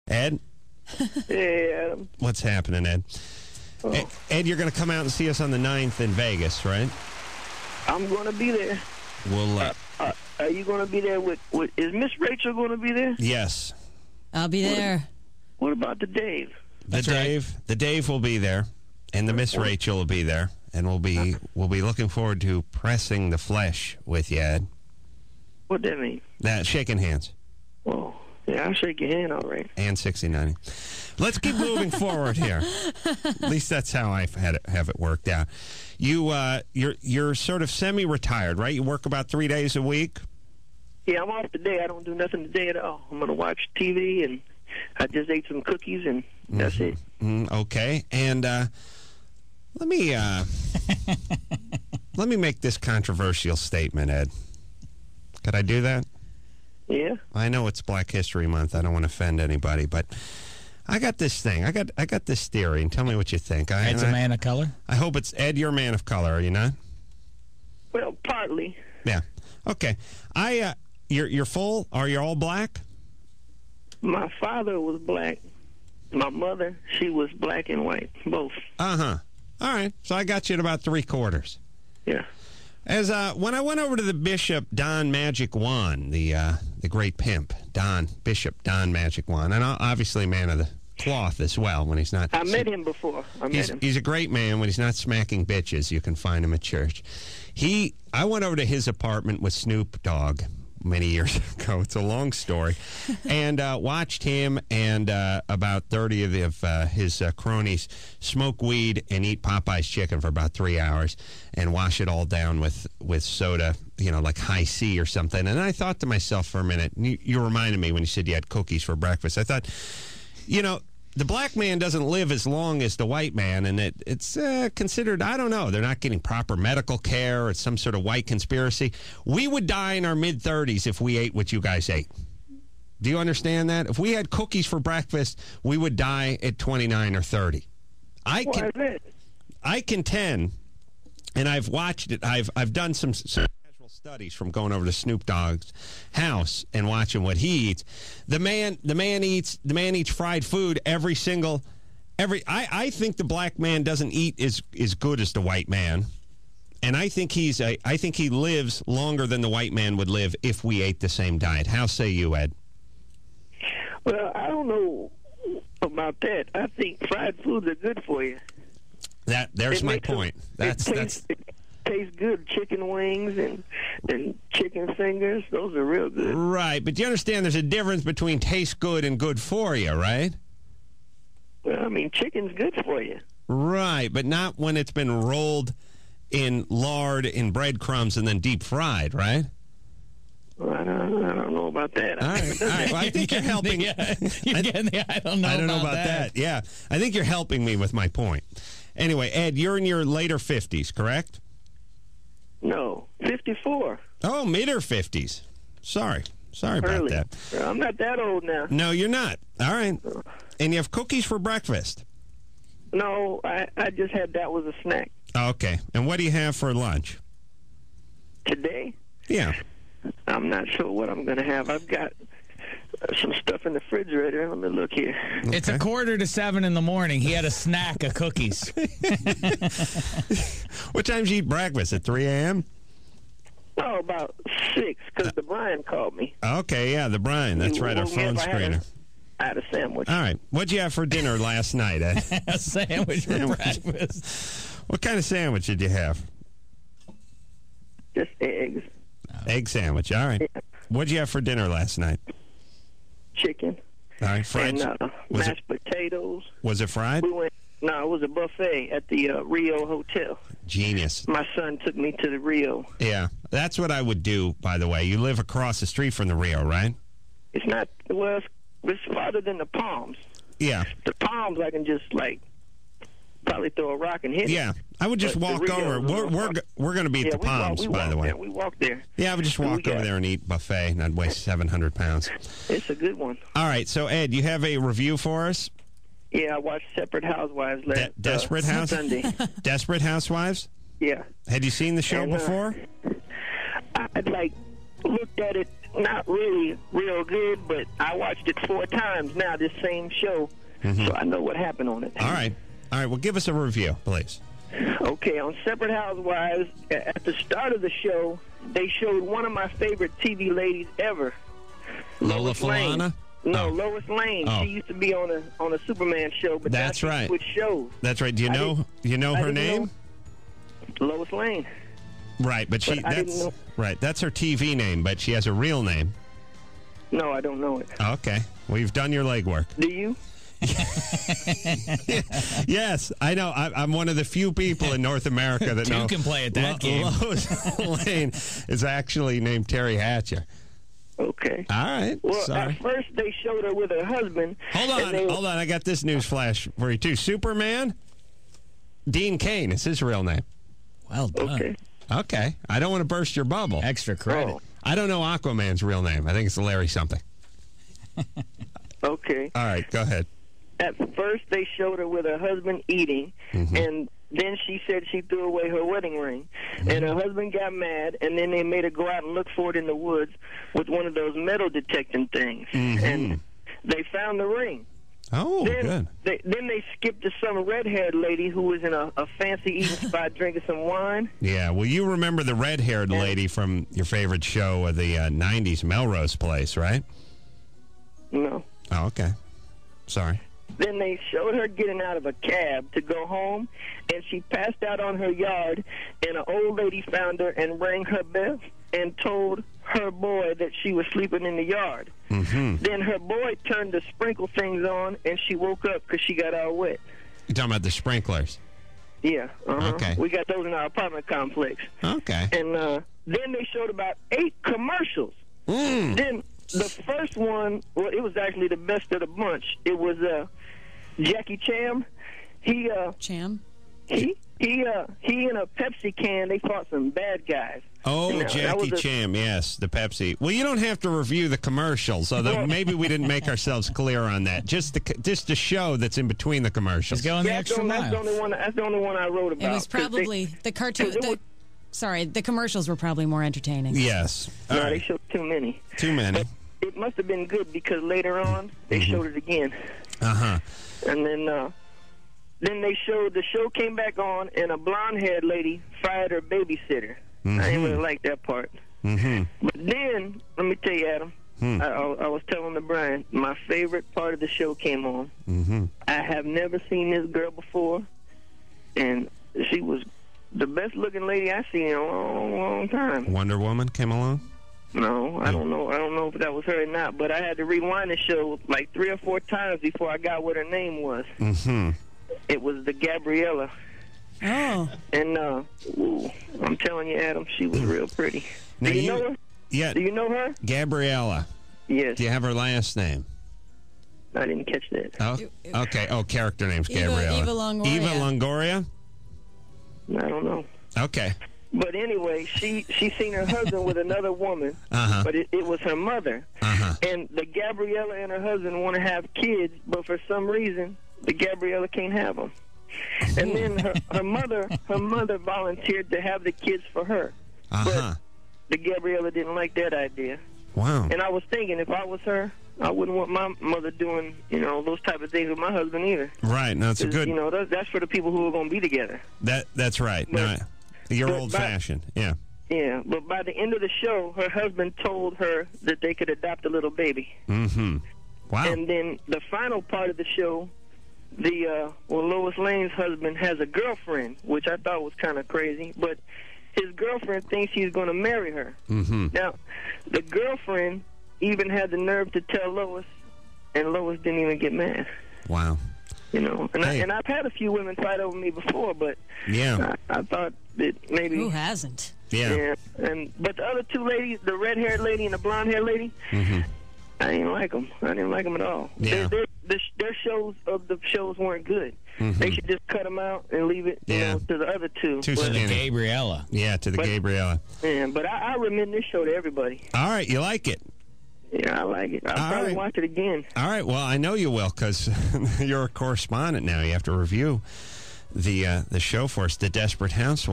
Ed? Hey, Adam. What's happening, Ed? Oh. Ed, you're going to come out and see us on the 9th in Vegas, right? I'm going to be there. We'll, are you going to be there with is Miss Rachel going to be there? Yes. I'll be there. What about the Dave? The Dave will be there, and the Miss Rachel will be there, and we'll be looking forward to pressing the flesh with you, Ed. What that mean? Shaking hands. Well, yeah, I'll shake your hand, all right. And 60-90. Let's keep moving forward here. At least that's how I've have it worked out. You're sort of semi-retired, right? You work about 3 days a week? Yeah, I'm off today. I don't do nothing today at all. I'm going to watch TV, and I just ate some cookies, and that's it. Okay. And let me make this controversial statement, Ed. Could I do that? Yeah. I know it's Black History Month. I don't want to offend anybody, but I got this thing. I got this theory, and tell me what you think. Ed's a man of color? I hope it's Ed. You're a man of color, are you not? Well, partly. Yeah. Okay. You're full? Are you all black? My father was black. My mother, she was black and white, both. Uh-huh. All right. So I got you at about 3/4. Yeah. As when I went over to the Bishop Don Magic Wand, the great pimp, Bishop Don Magic Wand, and obviously a man of the cloth as well when he's not. I met him before. He's a great man when he's not smacking bitches. You can find him at church. I went over to his apartment with Snoop Dogg many years ago. It's a long story. And watched him and about 30 of his cronies smoke weed and eat Popeye's chicken for about 3 hours and wash it all down with soda, like High C or something. And I thought to myself for a minute, you reminded me when you said you had cookies for breakfast. I thought, the black man doesn't live as long as the white man, and it's considered, I don't know, they're not getting proper medical care. It's some sort of white conspiracy. We would die in our mid-30s if we ate what you guys ate. Do you understand that? If we had cookies for breakfast, we would die at 29 or 30. I contend, and I've watched it, I've done some casual studies from going over to Snoop Dogg's house and watching what he eats. The man eats fried food every. I think the black man doesn't eat as good as the white man, and I think he lives longer than the white man would live if we ate the same diet. How say you, Ed? Well, I don't know about that. I think fried foods are good for you. There's my point. It tastes good. Chicken wings and chicken fingers, those are real good. Right, but you understand there's a difference between taste good and good for you, right? Well, I mean, chicken's good for you. Right, but not when it's been rolled in lard and breadcrumbs and then deep fried, right? Well, I don't know about that. All right. Well, I think you're helping. I don't know about that. Yeah, I think you're helping me with my point. Anyway, Ed, you're in your later 50s, correct? No, 54. Oh, mid-50s. Sorry about that. I'm not that old now. No, you're not. All right. And you have cookies for breakfast? No, I just had that was a snack. Okay. And what do you have for lunch? Today? Yeah. I'm not sure what I'm going to have. I've got some stuff in the refrigerator. Let me look here. Okay. It's 6:45 in the morning. He had a snack of cookies. What time do you eat breakfast? At 3 a.m.? Oh, about 6, because the Brian called me. Okay, yeah, the Brian. That's right, our phone screener. I had a sandwich. All right. What'd you have for dinner last night, Ed? A sandwich for breakfast. What kind of sandwich did you have? Just eggs. Egg sandwich. All right. Yeah. What'd you have for dinner last night? Chicken. All right. Fried. And mashed potatoes. Was it fried? No, it was a buffet at the Rio Hotel. Genius. My son took me to the Rio. Yeah. That's what I would do, by the way. You live across the street from the Rio, right? It's not, well, it's farther than the Palms. Yeah. The Palms, I can just, probably throw a rock and hit it. Yeah. I would just walk over. We're going to be at the Palms, by the way. We walked there. Yeah, I would just walk over there and eat buffet, and I'd weigh 700 pounds. It's a good one. All right. So, Ed, you have a review for us? Yeah, I watched Separate Housewives last Desperate Sunday. Desperate Housewives? Yeah. Had you seen the show before? I'd looked at it not really real good, but I watched it 4 times now, this same show, so I know what happened on it. All right. Well, give us a review, please. Okay, on Separate Housewives, at the start of the show, they showed one of my favorite TV ladies ever. Lola Falana? No, Lois Lane. Oh. She used to be on a Superman show, but That's right. Switched shows. That's right. Do you know her name? Lois Lane. Right, but that's her TV name, but she has a real name. No, I don't know it. Okay. Well, you've done your legwork. Do you? Yes, I know. I'm one of the few people in North America that know. You can play at that game. Lois Lane is actually named Terry Hatcher. Okay. All right. Well, Sorry. at first they showed her with her husband. Hold on. I got this news flash for you, too. Superman? Dean Cain is his real name. Well done. Okay. I don't want to burst your bubble. Extra credit. Oh. I don't know Aquaman's real name. I think it's Larry something. Okay. All right. Go ahead. At first they showed her with her husband eating, and then she said she threw away her wedding ring. And her husband got mad, and then they made her go out and look for it in the woods with one of those metal detecting things. And they found the ring. Oh, then good. Then they skipped to some red-haired lady who was in a fancy eating spot drinking some wine. Yeah, well, you remember the red-haired lady from your favorite show of the 90s, Melrose Place, right? No. Oh, okay. Sorry. Then they showed her getting out of a cab to go home, and she passed out on her yard, and an old lady found her and rang her bell and told her boy that she was sleeping in the yard. Then her boy turned the sprinkle things on, and she woke up because she got all wet. You're talking about the sprinklers. Yeah. Okay. We got those in our apartment complex. Okay. And then they showed about 8 commercials. Then the first one, well, it was actually the best of the bunch. It was Jackie Chan. He in a Pepsi can, they fought some bad guys. Oh, Jackie Chan, yes, the Pepsi. Well, you don't have to review the commercials, although maybe we didn't make ourselves clear on that. Just the show that's in between the commercials. Just going the extra mile. That's the only one I wrote about. It was probably the cartoon. The commercials were probably more entertaining. Yes. No, they showed too many. Too many. But it must have been good because later on they showed it again. And then they showed, the show came back on, and a blonde-haired lady fired her babysitter. I didn't really like that part. But then, let me tell you, Adam, I was telling Brian, my favorite part of the show came on. I have never seen this girl before, and she was the best-looking lady I've seen in a long, long time. Wonder Woman came along? No, I don't know. I don't know if that was her or not, but I had to rewind the show like 3 or 4 times before I got what her name was. It was the Gabriella. Oh. And I'm telling you, Adam, she was real pretty. Now Do you know her? Yeah. Do you know her? Gabriella. Yes. Do you have her last name? I didn't catch that. Oh, okay. Oh, character name's Gabriella. Eva Longoria. Eva Longoria? I don't know. Okay. But anyway, she seen her husband with another woman, but it was her mother. And the Gabriella and her husband want to have kids, but for some reason, the Gabriella can't have them. And then her mother volunteered to have the kids for her. But the Gabriella didn't like that idea. Wow. And I was thinking, if I was her, I wouldn't want my mother doing, those type of things with my husband either. Right. No, that's a good. That's for the people who are going to be together. That's right. But, no, you're old-fashioned. Yeah. Yeah, but by the end of the show, her husband told her that they could adopt a little baby. Wow. And then the final part of the show, Lois Lane's husband has a girlfriend, which I thought was kind of crazy, but his girlfriend thinks he's going to marry her. Now, the girlfriend even had the nerve to tell Lois, and Lois didn't even get mad. Wow. And I've had a few women fight over me before, but I thought that maybe... Who hasn't? Yeah. But the other 2 ladies, the red-haired lady and the blonde-haired lady, I didn't like them. I didn't like them at all. Yeah. Their shows weren't good. They should just cut them out and leave it to the other 2. Too To skinny. the Gabriella. Yeah, to the Gabriella. Yeah, but I recommend this show to everybody. All right, you like it? Yeah, I like it. I'll probably watch it again. All right, well, I know you will because you're a correspondent now. You have to review the show for us, The Desperate Housewives.